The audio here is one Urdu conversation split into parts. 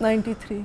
93।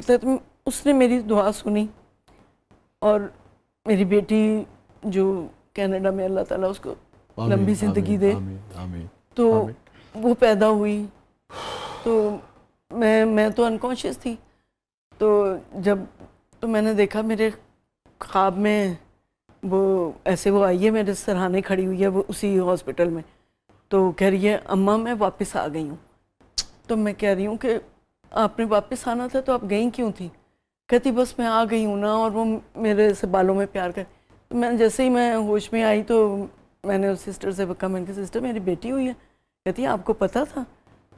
کرتا ہے تو اس نے میری دعا سنی، اور میری بیٹی جو کینیڈا میں اللہ تعالیٰ اس کو آمین، لمبی زندگی دے، آمین آمین تو آمین۔ وہ پیدا ہوئی تو میں تو انکانشیس تھی، تو میں نے دیکھا میرے خواب میں وہ آئی ہے میرے سرہانے کھڑی ہوئی ہے، وہ اسی ہاسپٹل میں، تو کہہ رہی ہے اماں میں واپس آ گئی ہوں۔ تو میں کہہ رہی ہوں کہ آپ نے واپس آنا تھا تو آپ گئیں کیوں تھی؟ کہتی بس میں آ گئی ہوں نا، اور وہ میرے سے بالوں میں پیار کر، تو میں جیسے ہی میں ہوش میں آئی تو میں نے اس سسٹر سے کہا، میں نے کہا سسٹر میری بیٹی ہوئی ہے؟ کہتی ہے آپ کو پتہ تھا؟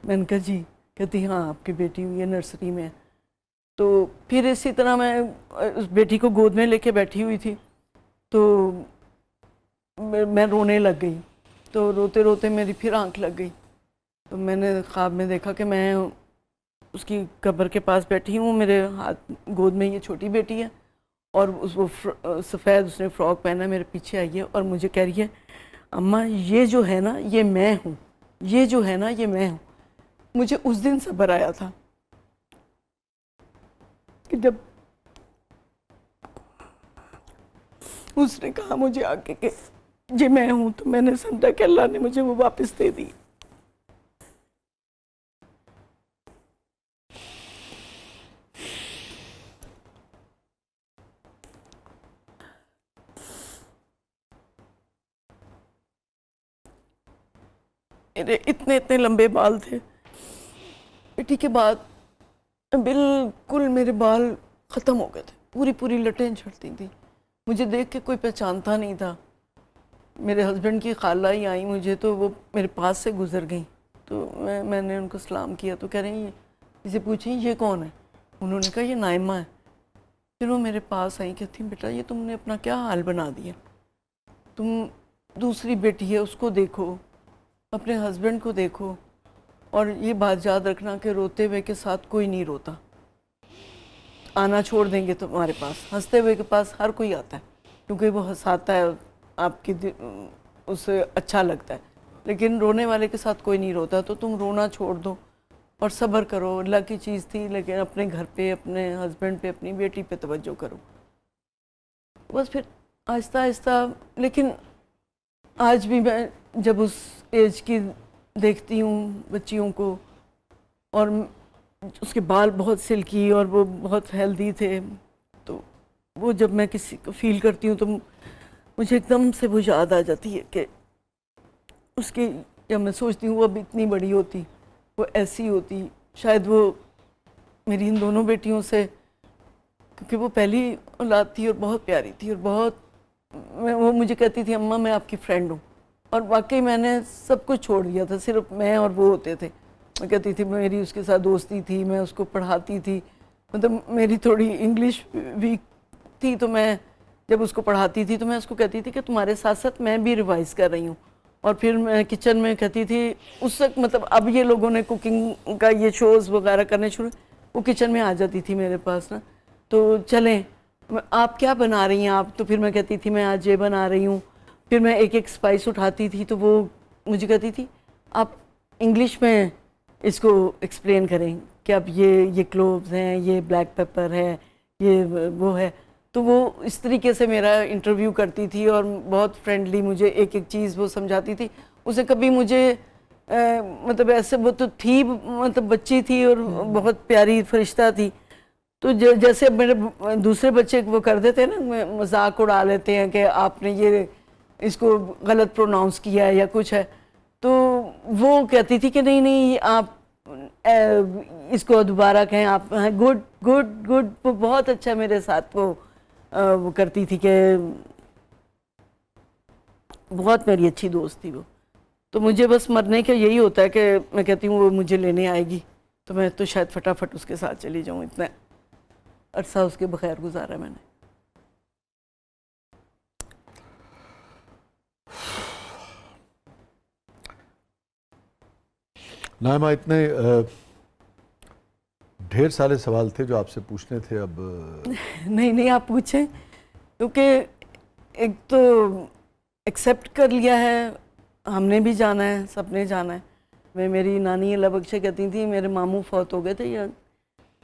میں نے کہا جی۔ کہتی ہاں آپ کی بیٹی ہوئی ہے، نرسری میں۔ تو پھر اسی طرح میں اس بیٹی کو گود میں لے کے بیٹھی ہوئی تھی، تو میں رونے لگ گئی، تو روتے روتے میری پھر آنکھ لگ گئی، تو میں نے خواب میں دیکھا کہ میں اس کی قبر کے پاس بیٹھی ہوں، میرے ہاتھ گود میں یہ چھوٹی بیٹی ہے، اور وہ سفید اس نے فراک پہنا میرے پیچھے آئی ہے، اور مجھے کہہ رہی ہے اماں یہ جو ہے نا یہ میں ہوں، یہ جو ہے نا یہ میں ہوں۔ مجھے اس دن صبر آیا تھا کہ جب اس نے کہا مجھے آ کے کہ یہ میں ہوں، تو میں نے سمجھا کہ اللہ نے مجھے وہ واپس دے دی۔ میرے اتنے لمبے بال تھے، بیٹی کے بعد بالکل میرے بال ختم ہو گئے تھے، پوری لٹیں جھڑتی تھیں، مجھے دیکھ کے کوئی پہچانتا نہیں تھا۔ میرے ہسبینڈ کی خالہ ہی آئی مجھے، تو وہ میرے پاس سے گزر گئیں، تو میں نے ان کو سلام کیا، تو کہہ رہی ہیں اسے پوچھیں یہ کون ہے؟ انہوں نے کہا یہ نائمہ ہے۔ پھر وہ میرے پاس آئیں، کہتی بیٹا یہ تم نے اپنا کیا حال بنا دیا، تم دوسری بیٹی ہے اس کو دیکھو، اپنے ہسبینڈ کو دیکھو، اور یہ بات یاد رکھنا کہ روتے ہوئے کے ساتھ کوئی نہیں روتا، آنا چھوڑ دیں گے تمہارے پاس، ہنستے ہوئے کے پاس ہر کوئی آتا ہے کیونکہ وہ ہنساتا ہے، آپ کی اسے اچھا لگتا ہے، لیکن رونے والے کے ساتھ کوئی نہیں روتا، تو تم رونا چھوڑ دو اور صبر کرو، اللہ کی چیز تھی، لیکن اپنے گھر پہ، اپنے ہسبینڈ پہ، اپنی بیٹی پہ توجہ کرو۔ بس پھر آہستہ آہستہ، لیکن آج بھی میں جب اس ایج کی دیکھتی ہوں بچیوں کو، اور اس کے بال بہت سلکی اور وہ بہت ہیلدی تھے، تو وہ جب میں کسی کو فیل کرتی ہوں تو مجھے ایک دم سے وہ یاد آ جاتی ہے کہ اس کی، جب میں سوچتی ہوں وہ اب اتنی بڑی ہوتی، وہ ایسی ہوتی، شاید وہ میری ان دونوں بیٹیوں سے، کیونکہ وہ پہلی اولاد تھی اور بہت پیاری تھی، اور بہت وہ مجھے کہتی تھی اماں میں آپ کی فرینڈ ہوں، اور واقعی میں نے سب کچھ چھوڑ دیا تھا، صرف میں اور وہ ہوتے تھے۔ میں کہتی تھی میری اس کے ساتھ دوستی تھی، میں اس کو پڑھاتی تھی، مطلب میری تھوڑی انگلش ویک تھی، تو میں جب اس کو پڑھاتی تھی تو میں اس کو کہتی تھی کہ تمہارے ساتھ ساتھ میں بھی ریوائز کر رہی ہوں، اور پھر میں کچن میں کہتی تھی اس وقت، مطلب اب یہ لوگوں نے کوکنگ کا یہ شوز وغیرہ کرنے شروع، وہ کچن میں آ جاتی تھی میرے پاس نا، تو چلیں آپ کیا بنا رہی ہیں آپ، تو پھر میں کہتی تھی میں آج یہ بنا رہی ہوں، پھر میں ایک اسپائس اٹھاتی تھی، تو وہ مجھے کہتی تھی آپ انگلش میں اس کو ایکسپلین کریں کہ اب یہ کلووز ہیں، یہ بلیک پیپر ہے، یہ وہ ہے، تو وہ اس طریقے سے میرا انٹرویو کرتی تھی، اور بہت فرینڈلی مجھے ایک چیز وہ سمجھاتی تھی، اسے کبھی مجھے مطلب ایسے، وہ تو تھی مطلب بچی تھی اور بہت پیاری فرشتہ تھی، تو جیسے میرے دوسرے بچے وہ کر دیتے ہیں نا، مذاق اڑا لیتے ہیں کہ آپ نے یہ اس کو غلط پروناؤنس کیا ہے یا کچھ ہے، تو وہ کہتی تھی کہ نہیں آپ اس کو دوبارہ کہیں، آپ گڈ گڈ گڈ، وہ بہت اچھا میرے ساتھ وہ کرتی تھی، کہ بہت میری اچھی دوست تھی وہ، تو مجھے بس مرنے کا یہی ہوتا ہے کہ میں کہتی ہوں وہ مجھے لینے آئے گی تو میں تو شاید فٹافٹ اس کے ساتھ چلی جاؤں، اتنا عرصہ اس کے بغیر گزارا میں نے۔ نائمہ، اتنے ڈھیر سارے سوال تھے جو آپ سے پوچھنے تھے، اب نہیں آپ پوچھیں، کیونکہ ایک تو ایکسیپٹ کر لیا ہے، ہم نے بھی جانا ہے، سب نے جانا ہے۔ میری نانی اللہ بخشے کہتی تھی، میرے ماموں فوت ہو گئے تھے یا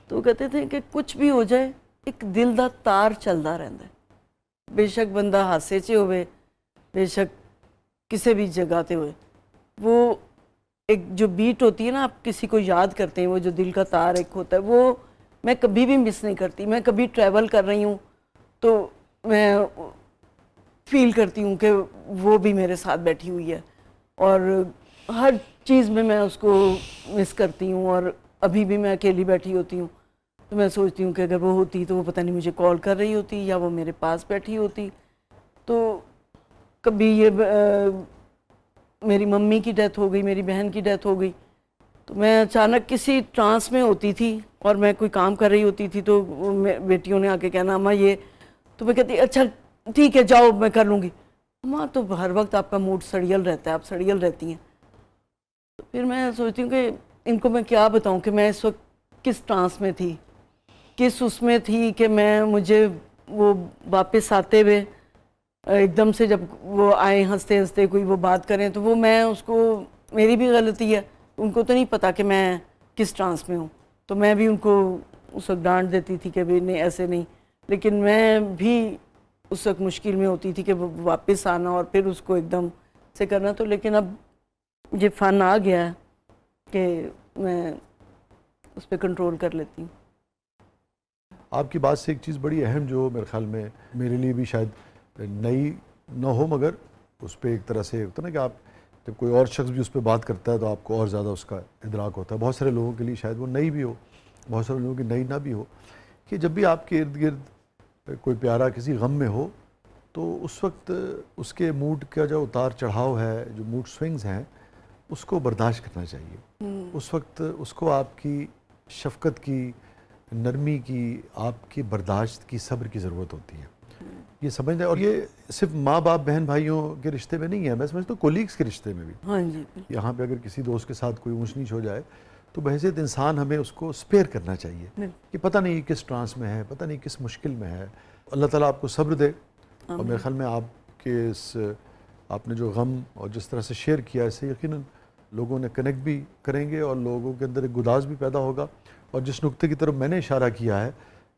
تو وہ کہتے تھے کہ کچھ بھی ہو جائے ایک دل دا تار چلدا رہندا ہے، بے شک بندہ ہاسے 'چ ہوئے، بے شک کسی بھی جگہ تے ہوئے، وہ ایک جو بیٹ ہوتی ہے نا، آپ کسی کو یاد کرتے ہیں، وہ جو دل کا تار ایک ہوتا ہے، وہ میں کبھی بھی مس نہیں کرتی. میں کبھی ٹریول کر رہی ہوں تو میں فیل کرتی ہوں کہ وہ بھی میرے ساتھ بیٹھی ہوئی ہے، اور ہر چیز میں اس کو مس کرتی ہوں. اور ابھی بھی میں اکیلی بیٹھی ہوتی ہوں تو میں سوچتی ہوں کہ اگر وہ ہوتی تو وہ پتہ نہیں مجھے کال کر رہی ہوتی یا وہ میرے پاس بیٹھی ہوتی. تو کبھی یہ میری ممی کی ڈیتھ ہو گئی، میری بہن کی ڈیتھ ہو گئی، تو میں اچانک کسی ٹرانس میں ہوتی تھی اور میں کوئی کام کر رہی ہوتی تھی تو بیٹیوں نے آ کے کہنا اماں یہ، تو میں کہتی اچھا ٹھیک ہے جاؤ میں کر لوں گی. اماں تو ہر وقت آپ کا موڈ سڑیل رہتا ہے، آپ سڑیل رہتی ہیں. تو پھر میں سوچتی ہوں کہ ان کو میں کیا بتاؤں کہ میں اس وقت کس ٹرانس میں تھی، کس اس میں تھی کہ مجھے وہ واپس آتے ہوئے ایک دم سے جب وہ آئے ہنستے ہنستے کوئی وہ بات کریں تو وہ میں اس کو، میری بھی غلطی ہے، ان کو تو نہیں پتا کہ میں کس ٹرانس میں ہوں. تو میں بھی ان کو اس وقت ڈانٹ دیتی تھی کہ بھئی نہیں ایسے نہیں، لیکن میں بھی اس وقت مشکل میں ہوتی تھی کہ وہ واپس آنا اور پھر اس کو ایک دم سے کرنا. تو لیکن اب یہ فن آ گیا ہے کہ میں اس پہ کنٹرول کر لیتی ہوں. آپ کی بات سے ایک چیز بڑی اہم جو میرے خیال میں میرے لیے بھی شاید نئی نہ ہو، مگر اس پہ ایک طرح سے ہوتا ہے نا کہ آپ جب کوئی اور شخص بھی اس پہ بات کرتا ہے تو آپ کو اور زیادہ اس کا ادراک ہوتا ہے. بہت سارے لوگوں کے لیے شاید وہ نئی بھی ہو، بہت سارے لوگوں کی نئی نہ بھی ہو، کہ جب بھی آپ کے ارد گرد کوئی پیارا کسی غم میں ہو تو اس وقت اس کے موڈ کا جو اتار چڑھاؤ ہے، جو موڈ سوئنگز ہیں، اس کو برداشت کرنا چاہیے. اس وقت اس کو آپ کی شفقت کی، نرمی کی، آپ کی برداشت کی، صبر کی ضرورت ہوتی ہے. یہ سمجھنا ہے. اور یہ صرف ماں باپ بہن بھائیوں کے رشتے میں نہیں ہے، میں سمجھتا ہوں کولیگس کے رشتے میں بھی. ہاں جی، یہاں پہ اگر کسی دوست کے ساتھ کوئی اونچ نیچ ہو جائے تو بحیثیت انسان ہمیں اس کو اسپیئر کرنا چاہیے کہ پتہ نہیں کس ٹرانس میں ہے، پتہ نہیں کس مشکل میں ہے. اللہ تعالیٰ آپ کو صبر دے. اور میرے خیال میں آپ کے آپ نے جو غم اور جس طرح سے شیئر کیا، اس سے یقیناً لوگوں نے کنیکٹ بھی کریں گے اور لوگوں کے اندر ایک گداز بھی پیدا ہوگا. اور جس نقطے کی طرف میں نے اشارہ کیا ہے،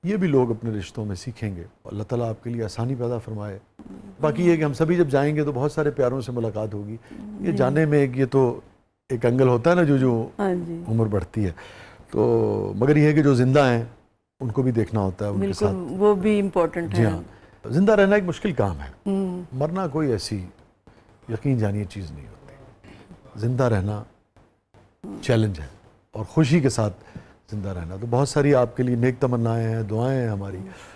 یہ بھی لوگ اپنے رشتوں میں سیکھیں گے. اللہ تعالیٰ آپ کے لیے آسانی پیدا فرمائے. باقی یہ کہ ہم سبھی جب جائیں گے تو بہت سارے پیاروں سے ملاقات ہوگی. یہ جانے میں یہ تو ایک اینگل ہوتا ہے نا جو ہاں جی، عمر بڑھتی ہے. تو مگر یہ ہے کہ جو زندہ ہیں ان کو بھی دیکھنا ہوتا ہے ان کے ساتھ. بالکل وہ بھی امپورٹنٹ جی ہے. ہاں، زندہ رہنا ایک مشکل کام ہے. مرنا کوئی ایسی یقین جانیے چیز نہیں ہوتی. زندہ رہنا چیلنج ہے، اور خوشی کے ساتھ زندہ رہنا. تو بہت ساری آپ کے لیے نیک تمنائیں ہیں، دعائیں ہیں ہماری.